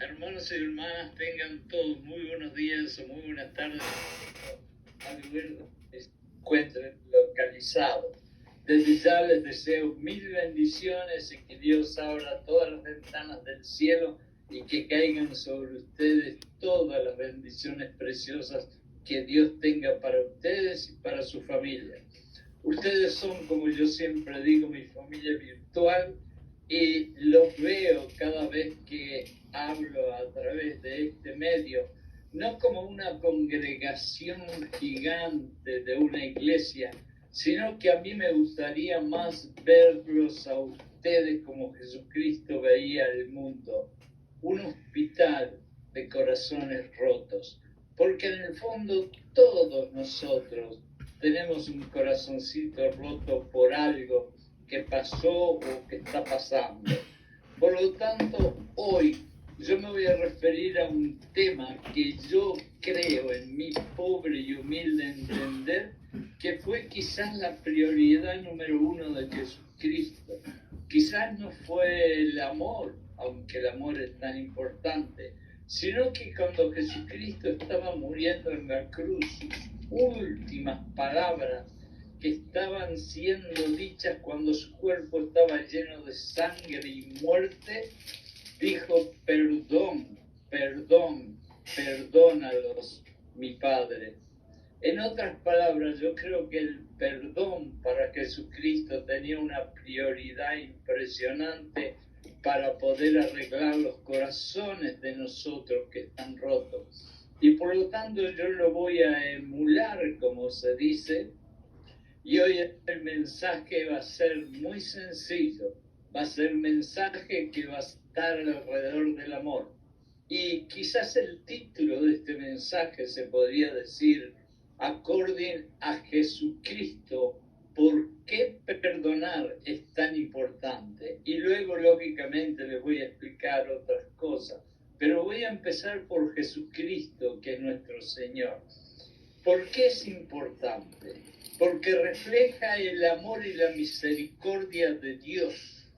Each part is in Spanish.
Hermanos y hermanas, tengan todos muy buenos días o muy buenas tardes al lugar donde se encuentren localizados. Desde ya les deseo mil bendiciones y que Dios abra todas las ventanas del cielo y que caigan sobre ustedes todas las bendiciones preciosas que Dios tenga para ustedes y para su familia. Ustedes son, como yo siempre digo, mi familia virtual, y los veo cada vez que hablo a través de este medio, no como una congregación gigante de una iglesia, sino que a mí me gustaría más verlos a ustedes como Jesucristo veía el mundo, un hospital de corazones rotos, porque en el fondo todos nosotros tenemos un corazoncito roto por algo que pasó o que está pasando. Por lo tanto, hoy yo me voy a referir a un tema que yo creo en mi pobre y humilde entender que fue quizás la prioridad número uno de Jesucristo. Quizás no fue el amor, aunque el amor es tan importante, sino que cuando Jesucristo estaba muriendo en la cruz, sus últimas palabras que estaban siendo dichas cuando su cuerpo estaba lleno de sangre y muerte, dijo: perdón, perdón, perdónalos, mi Padre. En otras palabras, yo creo que el perdón para Jesucristo tenía una prioridad impresionante para poder arreglar los corazones de nosotros que están rotos. Y por lo tanto yo lo voy a emular, como se dice, y hoy el mensaje va a ser muy sencillo, va a ser un mensaje que va a estar alrededor del amor. Y quizás el título de este mensaje se podría decir: acorde a Jesucristo, ¿por qué perdonar es tan importante? Y luego, lógicamente, les voy a explicar otras cosas, pero voy a empezar por Jesucristo, que es nuestro Señor. ¿Por qué es importante? Porque refleja el amor y la misericordia de Dios.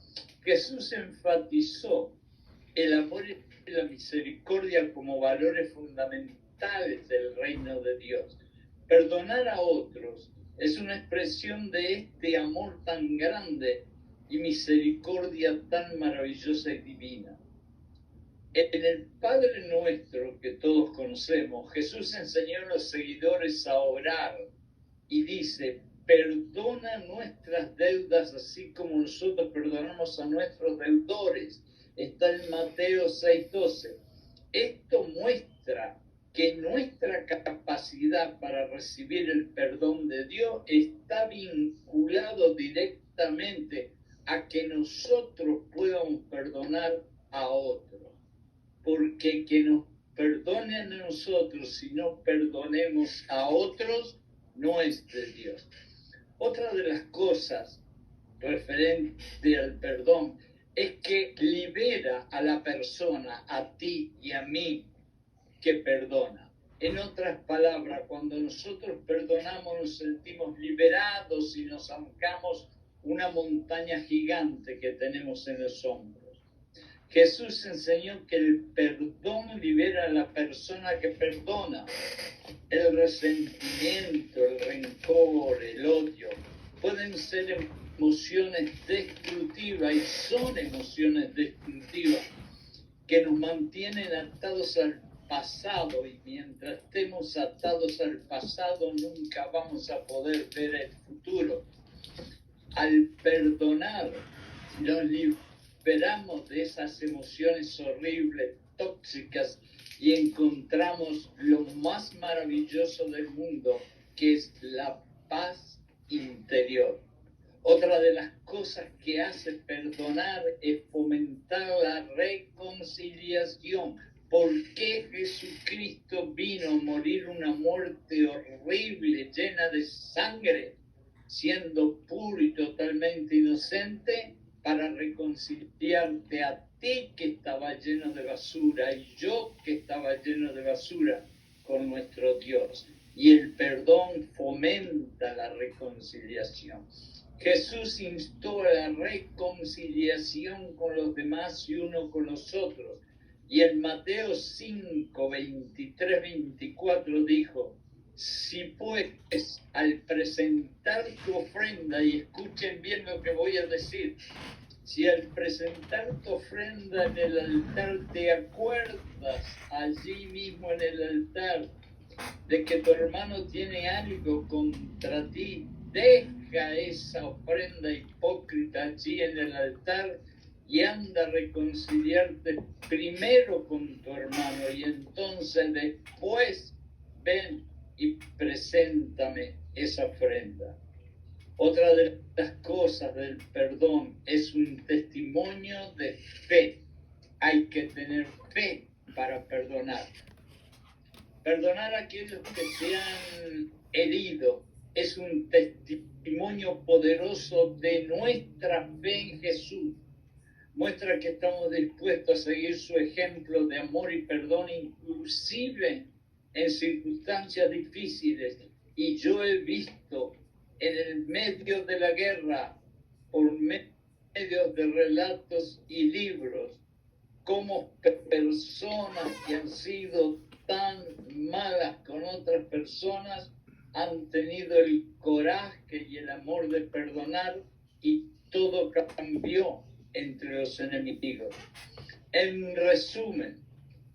Jesús enfatizó el amor y la misericordia como valores fundamentales del reino de Dios. Perdonar a otros es una expresión de este amor tan grande y misericordia tan maravillosa y divina. En el Padre Nuestro que todos conocemos, Jesús enseñó a los seguidores a orar y dice: perdona nuestras deudas así como nosotros perdonamos a nuestros deudores. Está en Mateo 6:12. Esto muestra que nuestra capacidad para recibir el perdón de Dios está vinculado directamente a que nosotros podamos perdonar a otros. Porque que nos perdonen a nosotros si no perdonemos a otros no es de Dios. Otra de las cosas referente al perdón es que libera a la persona, a ti y a mí, que perdona. En otras palabras, cuando nosotros perdonamos nos sentimos liberados y nos sacamos una montaña gigante que tenemos en los hombros. Jesús enseñó que el perdón libera a la persona que perdona. El resentimiento, el rencor, el odio pueden ser emociones destructivas y son emociones destructivas que nos mantienen atados al pasado, y mientras estemos atados al pasado nunca vamos a poder ver el futuro. Al perdonar nos liberamos de esas emociones horribles, tóxicas, y encontramos lo más maravilloso del mundo, que es la paz interior. Otra de las cosas que hace perdonar es fomentar la reconciliación. ¿Por qué Jesucristo vino a morir una muerte horrible, llena de sangre, siendo puro y totalmente inocente? Para reconciliarte a ti, que estaba lleno de basura, y yo, que estaba lleno de basura, con nuestro Dios. Y el perdón fomenta la reconciliación. Jesús instó a la reconciliación con los demás y uno con los otros. Y en Mateo 5, 23, 24 dijo, si pues al presentar tu ofrenda, y escuchen bien lo que voy a decir, si al presentar tu ofrenda en el altar te acuerdas allí mismo en el altar de que tu hermano tiene algo contra ti, deja esa ofrenda hipócrita allí en el altar y anda a reconciliarte primero con tu hermano y entonces después ven y preséntame esa ofrenda. Otra de las cosas del perdón es un testimonio de fe. Hay que tener fe para perdonar. Perdonar a aquellos que te han herido es un testimonio poderoso de nuestra fe en Jesús. Muestra que estamos dispuestos a seguir su ejemplo de amor y perdón, inclusive en circunstancias difíciles. Y yo he visto en el medio de la guerra, por medio de relatos y libros, cómo personas que han sido tan malas con otras personas han tenido el coraje y el amor de perdonar y todo cambió entre los enemigos. En resumen,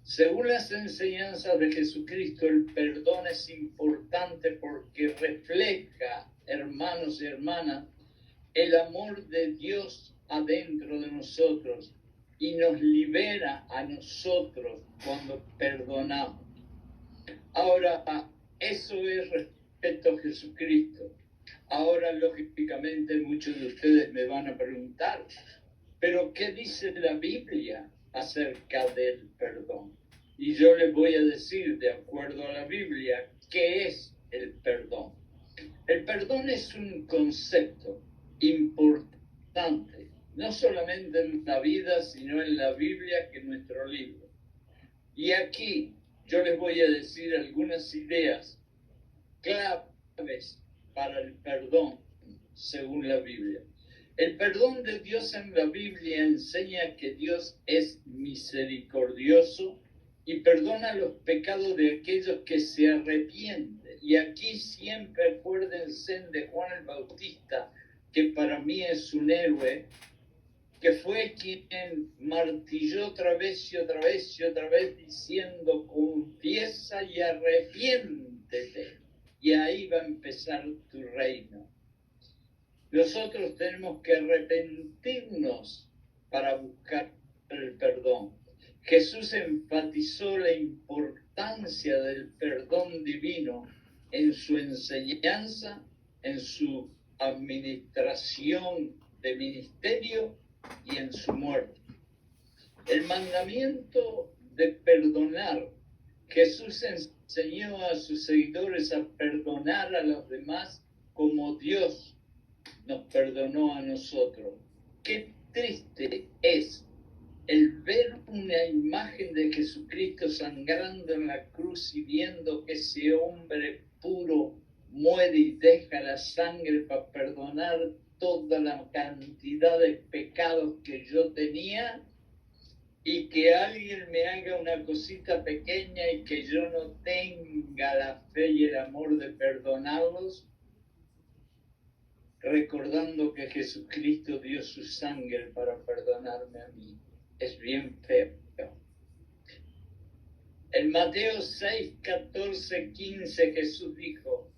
según las enseñanzas de Jesucristo, el perdón es importante porque refleja, hermanos y hermanas, el amor de Dios adentro de nosotros y nos libera a nosotros cuando perdonamos. Ahora, eso es respecto a Jesucristo. Ahora, lógicamente, muchos de ustedes me van a preguntar, ¿pero qué dice la Biblia acerca del perdón? Y yo les voy a decir, de acuerdo a la Biblia, ¿qué es el perdón? El perdón es un concepto importante, no solamente en la vida, sino en la Biblia, que es nuestro libro. Y aquí yo les voy a decir algunas ideas claves para el perdón según la Biblia. El perdón de Dios en la Biblia enseña que Dios es misericordioso y perdona los pecados de aquellos que se arrepienten. Y aquí siempre acuérdense de Juan el Bautista, que para mí es un héroe, que fue quien martilló otra vez y otra vez y otra vez diciendo, confiesa y arrepiéntete, y ahí va a empezar tu reino. Nosotros tenemos que arrepentirnos para buscar el perdón. Jesús enfatizó la importancia del perdón divino en su enseñanza, en su administración de ministerio y en su muerte. El mandamiento de perdonar, Jesús enseñó a sus seguidores a perdonar a los demás como Dios nos perdonó a nosotros. Qué triste es el ver una imagen de Jesucristo sangrando en la cruz y viendo que ese hombre puro muere y deja la sangre para perdonar toda la cantidad de pecados que yo tenía, y que alguien me haga una cosita pequeña y que yo no tenga la fe y el amor de perdonarlos, recordando que Jesucristo dio su sangre para perdonarme a mí. Es bien feo. En Mateo 6, 14, 15 Jesús dijo,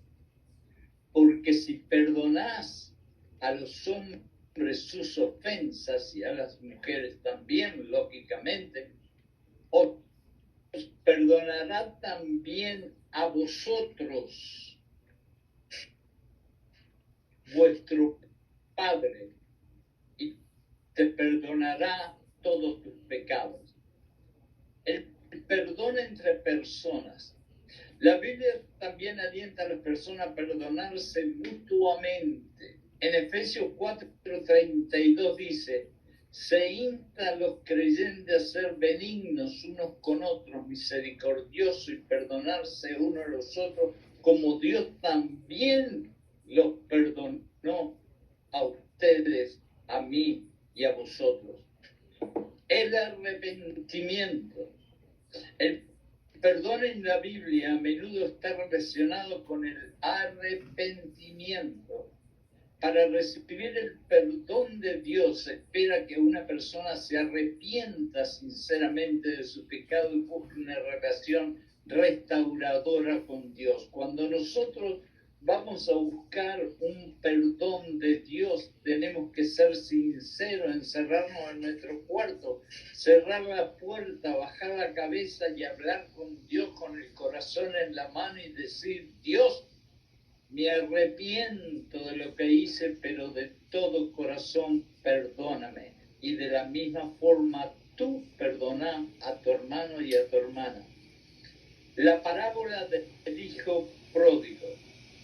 porque si perdonás a los hombres sus ofensas y a las mujeres también, lógicamente, os perdonará también a vosotros vuestro Padre, y te perdonará todos tus pecados. El perdón entre personas. La Biblia también alienta a las personas a perdonarse mutuamente. En Efesios 4:32 dice, se insta a los creyentes a ser benignos unos con otros, misericordiosos y perdonarse unos a los otros, como Dios también los perdonó a ustedes, a mí y a vosotros. El arrepentimiento. El perdón en la Biblia a menudo está relacionado con el arrepentimiento. Para recibir el perdón de Dios se espera que una persona se arrepienta sinceramente de su pecado y busque una relación restauradora con Dios. Cuando nosotros vamos a buscar un perdón de Dios, tenemos que ser sinceros, encerrarnos en nuestro cuarto, cerrar la puerta, bajar la cabeza y hablar con Dios con el corazón en la mano y decir: Dios, me arrepiento de lo que hice, pero de todo corazón perdóname. Y de la misma forma tú perdona a tu hermano y a tu hermana. La parábola del hijo pródigo,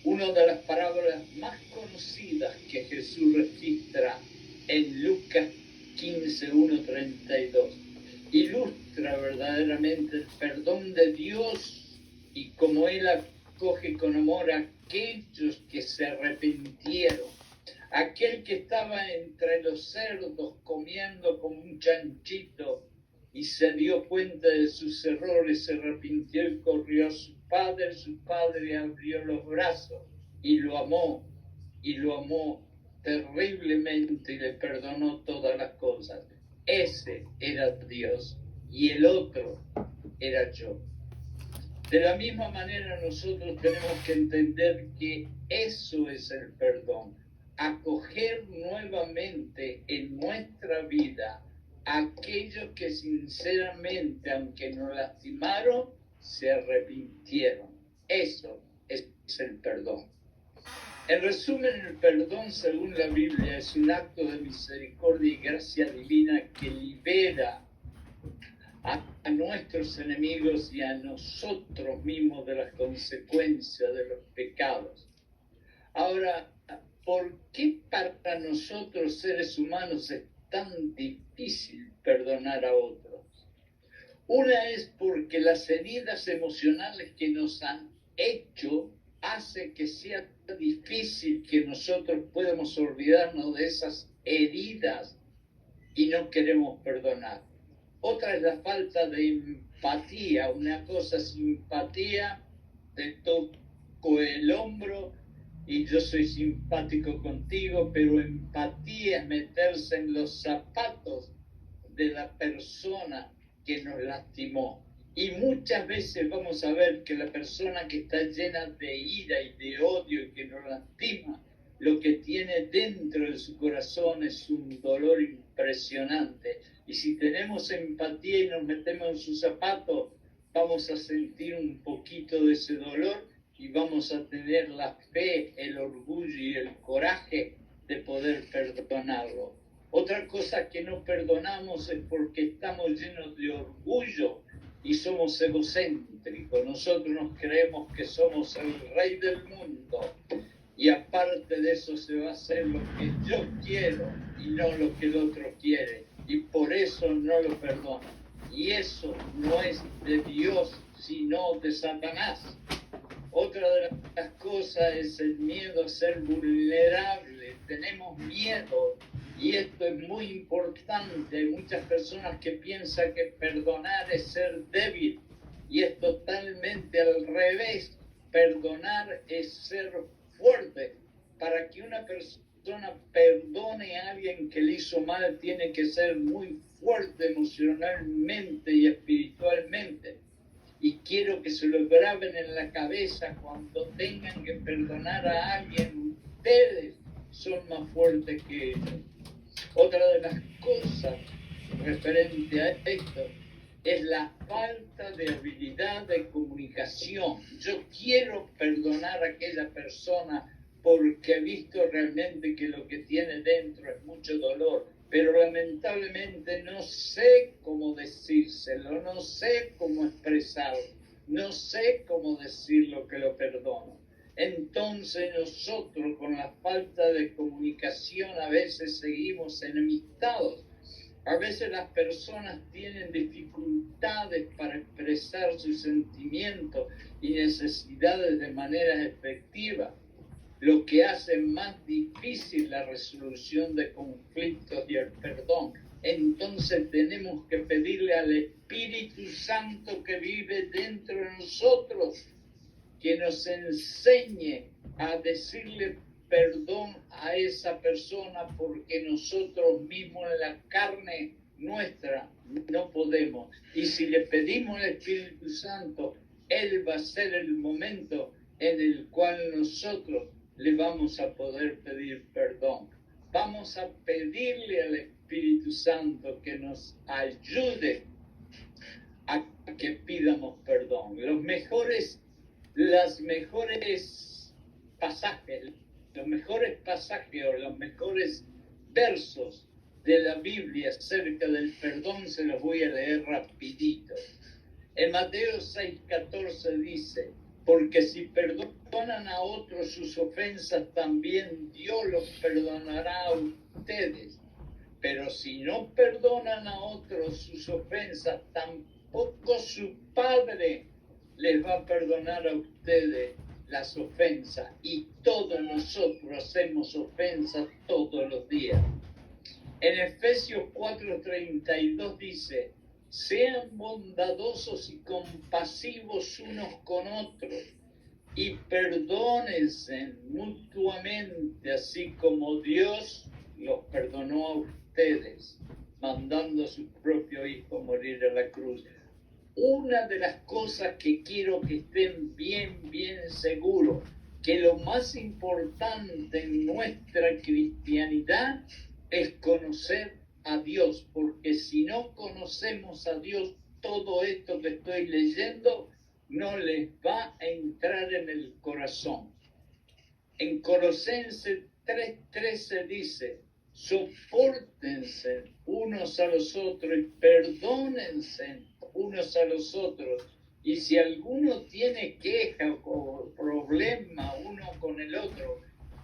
una de las parábolas más conocidas que Jesús registra en Lucas 15:1-32, ilustra verdaderamente el perdón de Dios y cómo Él acoge con amor a aquellos que se arrepintieron. Aquel que estaba entre los cerdos comiendo como un chanchito y se dio cuenta de sus errores, se arrepintió y corrió a su padre abrió los brazos y lo amó terriblemente y le perdonó todas las cosas. Ese era Dios y el otro era yo. De la misma manera nosotros tenemos que entender que eso es el perdón, acoger nuevamente en nuestra vida a aquellos que sinceramente, aunque nos lastimaron, se arrepintieron. Eso es el perdón. En resumen, el perdón, según la Biblia, es un acto de misericordia y gracia divina que libera a nuestros enemigos y a nosotros mismos de las consecuencias de los pecados. Ahora, ¿por qué para nosotros seres humanos es tan difícil perdonar a otros? Una es porque las heridas emocionales que nos han hecho hace que sea difícil que nosotros podamos olvidarnos de esas heridas y no queremos perdonar. Otra es la falta de empatía. Una cosa es simpatía, te toco el hombro y yo soy simpático contigo, pero empatía es meterse en los zapatos de la persona que nos lastimó. Y muchas veces vamos a ver que la persona que está llena de ira y de odio y que nos lastima, lo que tiene dentro de su corazón es un dolor impresionante. Y si tenemos empatía y nos metemos en sus zapatos, vamos a sentir un poquito de ese dolor y vamos a tener la fe, el orgullo y el coraje de poder perdonarlo. Otra cosa que no perdonamos es porque estamos llenos de orgullo y somos egocéntricos. Nosotros nos creemos que somos el rey del mundo y aparte de eso se va a hacer lo que yo quiero y no lo que el otro quiere, y por eso no lo perdono. Y eso no es de Dios, sino de Satanás. Otra de las cosas es el miedo a ser vulnerable. Tenemos miedo y esto es muy importante. Hay muchas personas que piensan que perdonar es ser débil y es totalmente al revés. Perdonar es ser fuerte. Para que una persona perdone a alguien que le hizo mal, tiene que ser muy fuerte emocionalmente y espiritualmente. Y quiero que se lo graben en la cabeza: cuando tengan que perdonar a alguien, ustedes son más fuertes que ellos. Otra de las cosas referente a esto es la falta de habilidad de comunicación. Yo quiero perdonar a aquella persona porque he visto realmente que lo que tiene dentro es mucho dolor, pero lamentablemente no sé cómo decírselo, no sé cómo expresarlo, no sé cómo decir lo que lo perdono. Entonces nosotros, con la falta de comunicación, a veces seguimos enemistados. A veces las personas tienen dificultades para expresar sus sentimientos y necesidades de manera efectiva, lo que hace más difícil la resolución de conflictos y el perdón. entonces tenemos que pedirle al Espíritu Santo que vive dentro de nosotros, que nos enseñe a decirle perdón a esa persona, porque nosotros mismos en la carne nuestra no podemos. Y si le pedimos al Espíritu Santo, Él va a ser el momento en el cual nosotros le vamos a poder pedir perdón. Vamos a pedirle al Espíritu Santo que nos ayude a que pidamos perdón. Los mejores pasajes o los mejores versos de la Biblia acerca del perdón se los voy a leer rapidito. En Mateo 6:14 dice: porque si perdonan a otros sus ofensas, también Dios los perdonará a ustedes. Pero si no perdonan a otros sus ofensas, tampoco su Padre les va a perdonar a ustedes las ofensas. Y todos nosotros hacemos ofensas todos los días. En Efesios 4:32 dice: sean bondadosos y compasivos unos con otros, y perdónense mutuamente, así como Dios los perdonó a ustedes, mandando a su propio Hijo morir a la cruz. Una de las cosas que quiero que estén bien seguros, que lo más importante en nuestra cristianidad es conocer a Dios, porque si no conocemos a Dios, todo esto que estoy leyendo no les va a entrar en el corazón. En Colosenses 3:13 dice: sopórtense unos a los otros y perdónense unos a los otros. Y si alguno tiene queja o problema uno con el otro,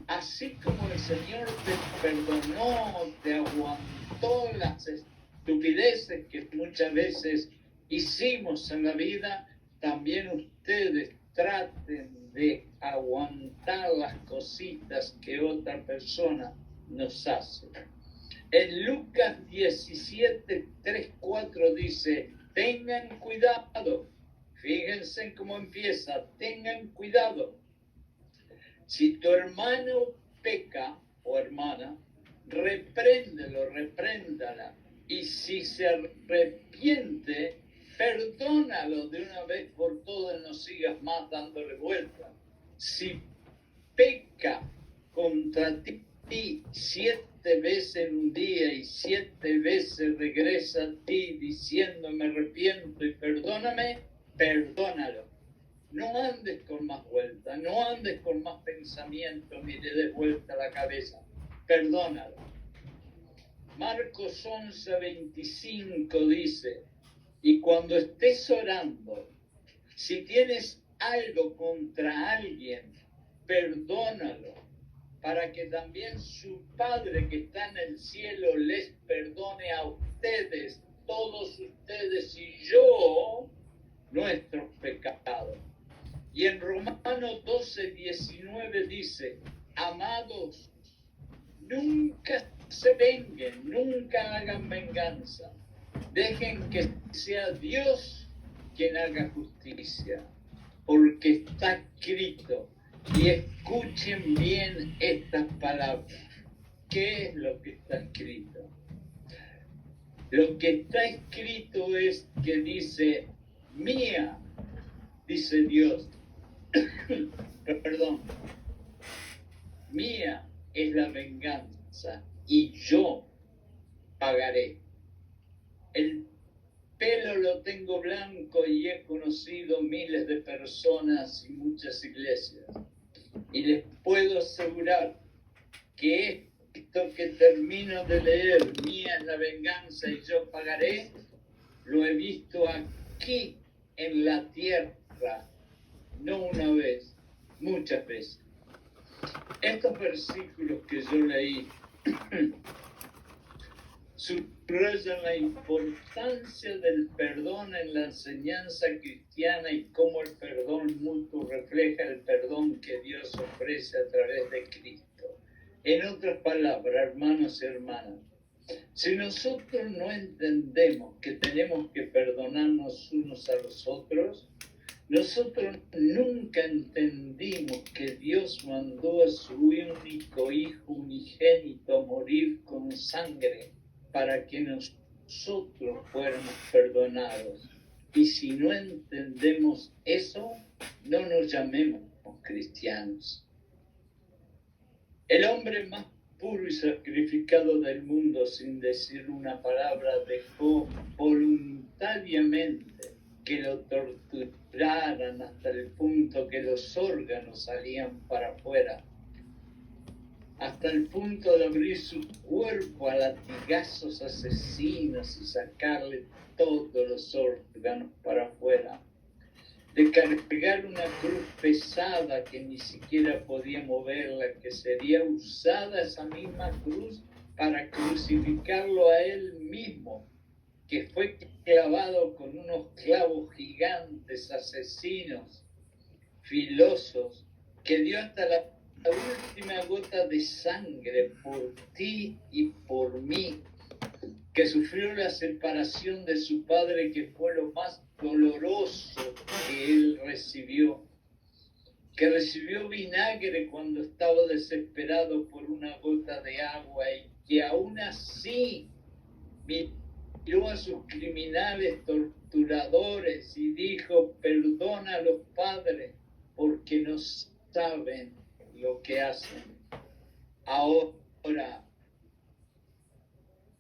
así como el Señor te perdonó, te aguantó las estupideces que muchas veces hicimos en la vida, también ustedes traten de aguantar las cositas que otra persona nos hace. En Lucas 17:3-4 dice: tengan cuidado. Fíjense cómo empieza: tengan cuidado. Si tu hermano peca o hermana, repréndala. Y si se arrepiente, perdónalo de una vez por todas, no sigas más dándole vuelta. Si peca contra ti 7 veces en un día y 7 veces regresa a ti diciendo: me arrepiento y perdóname, perdónalo. No andes con más vueltas, no andes con más pensamientos ni le des vuelta a la cabeza. Perdónalo. Marcos 11:25 dice: y cuando estés orando, si tienes algo contra alguien, perdónalo, para que también su Padre que está en el cielo les perdone a ustedes, todos ustedes y yo, nuestros pecados. Y en Romanos 12:19 dice: amados, nunca se venguen, nunca hagan venganza. Dejen que sea Dios quien haga justicia, porque está escrito. Y escuchen bien estas palabras. ¿Qué es lo que está escrito? Lo que está escrito es que dice: mía, dice Dios, perdón, mía es la venganza y yo pagaré. El pelo lo tengo blanco y he conocido miles de personas y muchas iglesias. Y les puedo asegurar que esto que termino de leer, mía es la venganza y yo pagaré, lo he visto aquí en la tierra, no una vez, muchas veces. Estos versículos que yo leí subrayan la importancia del perdón en la enseñanza cristiana y cómo el perdón mutuo refleja el perdón que Dios ofrece a través de Cristo. En otras palabras, hermanos y hermanas, Si nosotros no entendemos que tenemos que perdonarnos unos a los otros, nosotros nunca entendimos que Dios mandó a su único Hijo unigénito a morir con sangre para que nosotros fuéramos perdonados. Y si no entendemos eso, no nos llamemos cristianos. El hombre más puro y sacrificado del mundo, sin decir una palabra, dejó voluntariamente que lo torturaran hasta el punto que los órganos salían para afuera, hasta el punto de abrir su cuerpo a latigazos asesinos y sacarle todos los órganos para afuera, de cargar una cruz pesada que ni siquiera podía moverla, que sería usada esa misma cruz para crucificarlo a él mismo, que fue clavado con unos clavos gigantes, asesinos, filosos, que dio hasta la última gota de sangre por ti y por mí, que sufrió la separación de su padre, que fue lo más doloroso que él recibió, que recibió vinagre cuando estaba desesperado por una gota de agua y que aún así miró a sus criminales torturadores y dijo: perdona a los padres porque no saben lo que hacen. Ahora,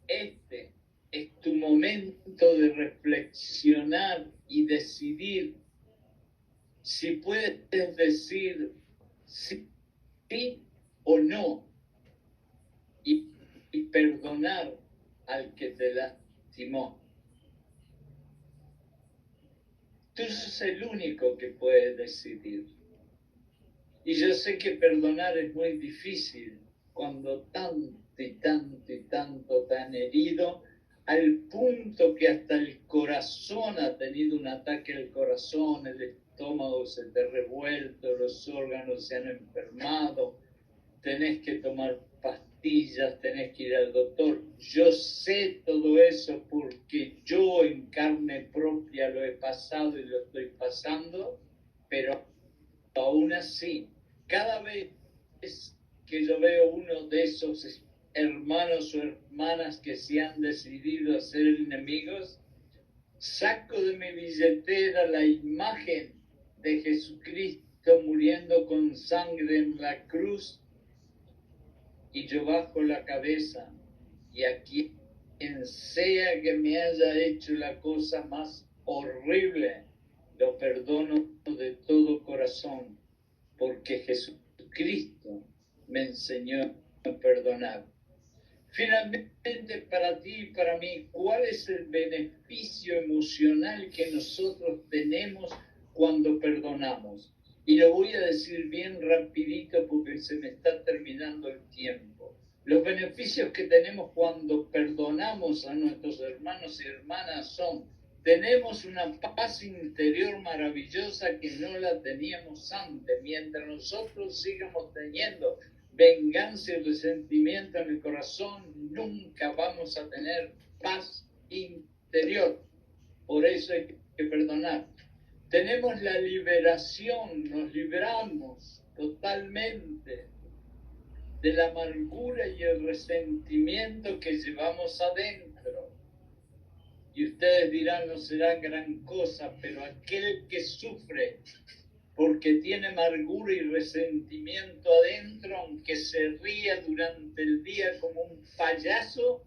este es tu momento de reflexionar y decidir si puedes decir sí o no y perdonar al que te lastimó. Tú sos el único que puede decidir. Y yo sé que perdonar es muy difícil cuando tanto y tanto y tanto te han herido, al punto que hasta el corazón ha tenido un ataque al corazón, el estómago se te ha revuelto, los órganos se han enfermado, tenés que tomar pastillas, tenés que ir al doctor. Yo sé todo eso porque yo en carne propia lo he pasado y lo estoy pasando, pero aún así, cada vez que yo veo uno de esos hermanos o hermanas que se han decidido a ser enemigos, saco de mi billetera la imagen de Jesucristo muriendo con sangre en la cruz y yo bajo la cabeza y a quien sea que me haya hecho la cosa más horrible, lo perdono de todo corazón, porque Jesucristo me enseñó a perdonar. Finalmente, para ti y para mí, ¿cuál es el beneficio emocional que nosotros tenemos cuando perdonamos? Y lo voy a decir bien rapidito porque se me está terminando el tiempo. Los beneficios que tenemos cuando perdonamos a nuestros hermanos y hermanas son: tenemos una paz interior maravillosa que no la teníamos antes. Mientras nosotros sigamos teniendo venganza y resentimiento en el corazón, nunca vamos a tener paz interior. Por eso hay que perdonar. Tenemos la liberación, nos libramos totalmente de la amargura y el resentimiento que llevamos adentro. Y ustedes dirán, no será gran cosa, pero aquel que sufre porque tiene amargura y resentimiento adentro, aunque se ría durante el día como un payaso,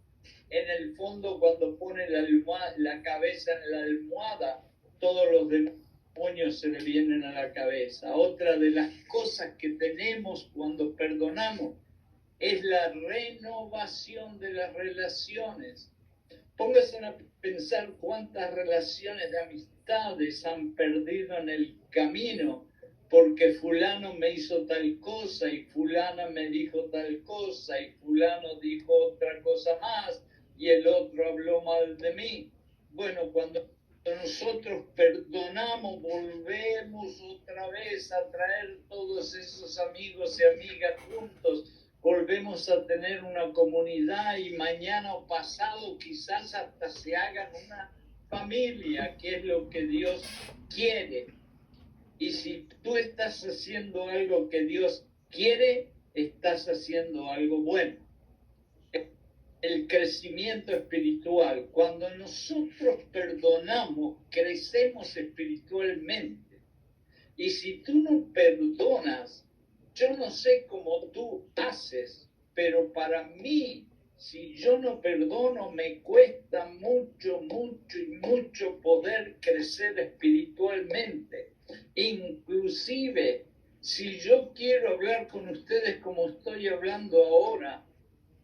en el fondo cuando pone la cabeza en la almohada, todos los demonios se le vienen a la cabeza. Otra de las cosas que tenemos cuando perdonamos es la renovación de las relaciones. Pónganse a pensar cuántas relaciones de amistades han perdido en el camino porque fulano me hizo tal cosa y fulana me dijo tal cosa y fulano dijo otra cosa más y el otro habló mal de mí. Bueno, cuando nosotros perdonamos, volvemos otra vez a traer todos esos amigos y amigas juntos, volvemos a tener una comunidad y mañana o pasado quizás hasta se hagan una familia, que es lo que Dios quiere. Y si tú estás haciendo algo que Dios quiere, estás haciendo algo bueno. El crecimiento espiritual, cuando nosotros perdonamos, crecemos espiritualmente. Y si tú no perdonas, yo no sé cómo tú haces, pero para mí, si yo no perdono, me cuesta mucho, mucho y mucho poder crecer espiritualmente. Inclusive, si yo quiero hablar con ustedes como estoy hablando ahora,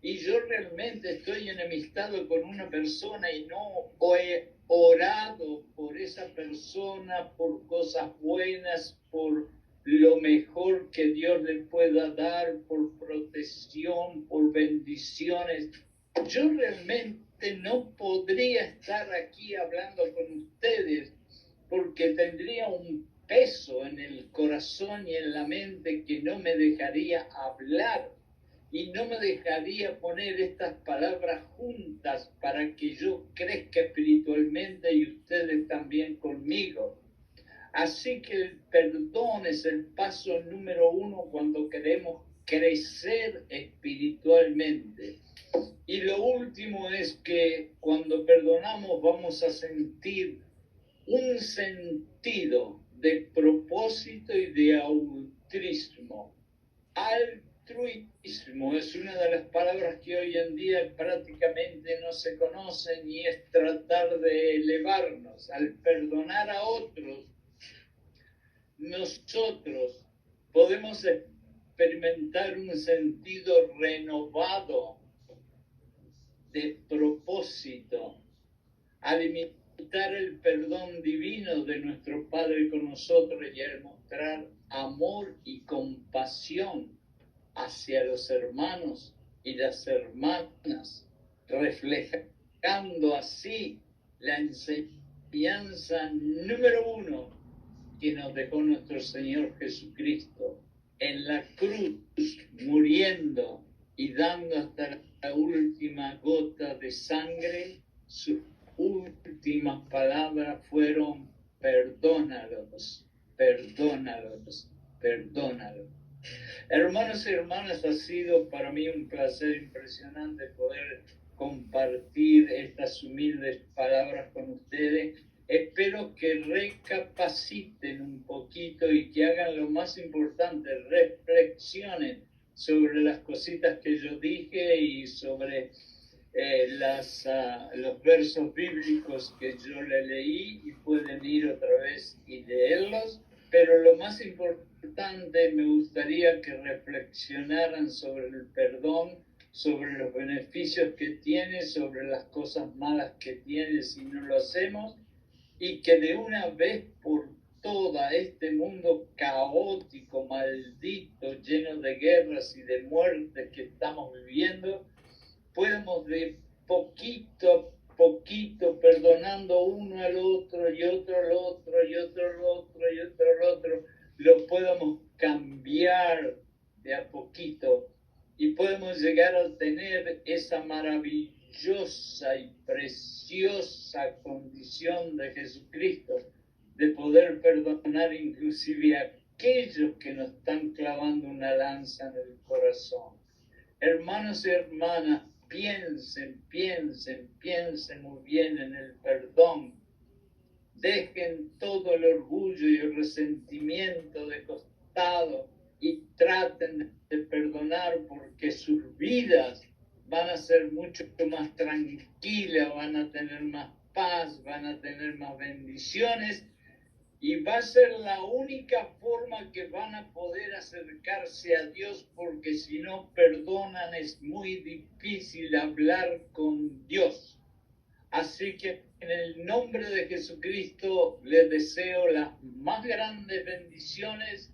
y yo realmente estoy enemistado con una persona y no he orado por esa persona, por cosas buenas, por lo mejor que Dios le pueda dar, por protección, por bendiciones, yo realmente no podría estar aquí hablando con ustedes porque tendría un peso en el corazón y en la mente que no me dejaría hablar y no me dejaría poner estas palabras juntas para que yo crezca espiritualmente y ustedes también conmigo. Así que el perdón es el paso número 1 cuando queremos crecer espiritualmente. Y lo último es que cuando perdonamos vamos a sentir un sentido de propósito y de altruismo. Altruismo es una de las palabras que hoy en día prácticamente no se conocen y es tratar de elevarnos. Al perdonar a otros, nosotros podemos experimentar un sentido renovado de propósito al imitar el perdón divino de nuestro Padre con nosotros y al mostrar amor y compasión hacia los hermanos y las hermanas, reflejando así la enseñanza número 1 que nos dejó nuestro Señor Jesucristo en la cruz, muriendo y dando hasta la última gota de sangre. Sus últimas palabras fueron: perdónalos, perdónalos, perdónalos. Hermanos y hermanas, ha sido para mí un placer impresionante poder compartir estas humildes palabras con ustedes. Espero que recapaciten un poquito y que hagan lo más importante, reflexionen sobre las cositas que yo dije y sobre los versos bíblicos que yo le leí, y pueden ir otra vez y leerlos. Pero lo más importante, me gustaría que reflexionaran sobre el perdón, sobre los beneficios que tiene, sobre las cosas malas que tiene si no lo hacemos, y que de una vez por todas este mundo caótico, maldito, lleno de guerras y de muertes que estamos viviendo, podemos de poquito a poquito, perdonando uno al otro y otro al otro y otro al otro y otro al otro, lo podamos cambiar de a poquito y podemos llegar a tener esa maravillosa y preciosa condición de Jesucristo, de poder perdonar inclusive a aquellos que nos están clavando una lanza en el corazón. Hermanos y hermanas, piensen muy bien en el perdón. Dejen todo el orgullo y el resentimiento de costado y traten de perdonar, porque sus vidas van a ser mucho más tranquilas, van a tener más paz, van a tener más bendiciones. Y va a ser la única forma que van a poder acercarse a Dios, porque si no perdonan es muy difícil hablar con Dios. Así que en el nombre de Jesucristo les deseo las más grandes bendiciones